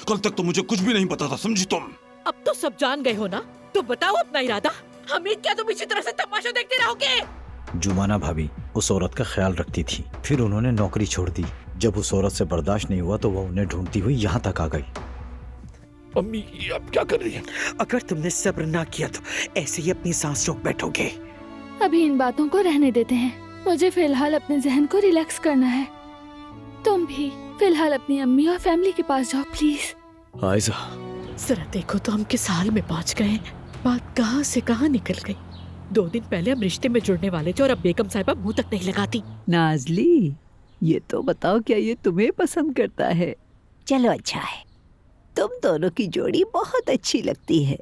कल तक तो मुझे कुछ भी नहीं पता था, समझी तुम? अब तो सब जान गए हो ना, तो बताओ अपना इरादा। हमीद, क्या तुम इसी तरह से तमाशा देखते रहोगे? जुमाना भाभी उस औरत का ख्याल रखती थी, फिर उन्होंने नौकरी छोड़ दी। जब उस औरत से बर्दाश्त नहीं हुआ तो वो उन्हें ढूंढती हुई यहाँ तक आ गई। अम्मी, ये आप क्या कर रही हैं? अगर तुमने सब्र ना किया तो ऐसे ही अपनी सांस रोक बैठोगे। अभी इन बातों को रहने देते हैं। मुझे फिलहाल अपने जहन को रिलैक्स करना है। तुम भी फिलहाल अपनी अम्मी और फैमिली के पास जाओ प्लीज। आयजा, जरा देखो तो हम किस हाल में पहुंच गए। बात कहां से कहां निकल गई। 2 दिन पहले हम रिश्ते में जुड़ने वाले थे और अब बेगम साहिबा मुंह तक नहीं लगाती। नाजली, ये तो बताओ, क्या ये तुम्हें पसंद करता है? चलो अच्छा है, तुम दोनों की जोड़ी बहुत अच्छी लगती है।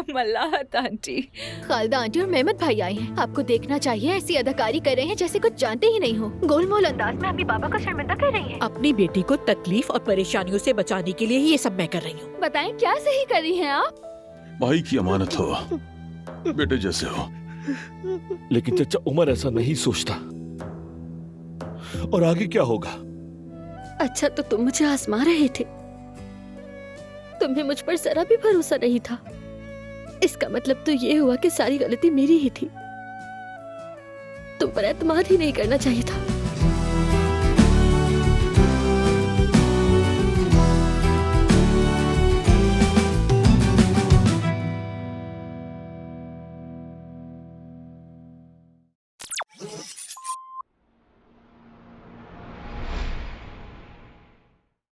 मल्लाहत आंटी। खालिदा आंटी और मेहमद भाई आए हैं। आपको देखना चाहिए, ऐसी अदाकारी कर रहे हैं जैसे कुछ जानते ही नहीं हो। गोलमोल अंदाज में अपनी बाबा को शर्मिंदा कर रही हैं। अपनी बेटी को तकलीफ और परेशानियों से बचाने के लिए ही ये सब मैं कर रही हूँ। बताएं क्या सही कर रही हैं आप? भाई की अमानत हो, बेटे जैसे हो। लेकिन चचा, उमर ऐसा नहीं सोचता। और आगे क्या होगा? अच्छा तो तुम मुझे आजमा रहे थे। तुम्हें मुझ पर जरा भी भरोसा नहीं था। इसका मतलब तो ये हुआ कि सारी गलती मेरी ही थी। तुम पर एतमाद ही नहीं करना चाहिए था।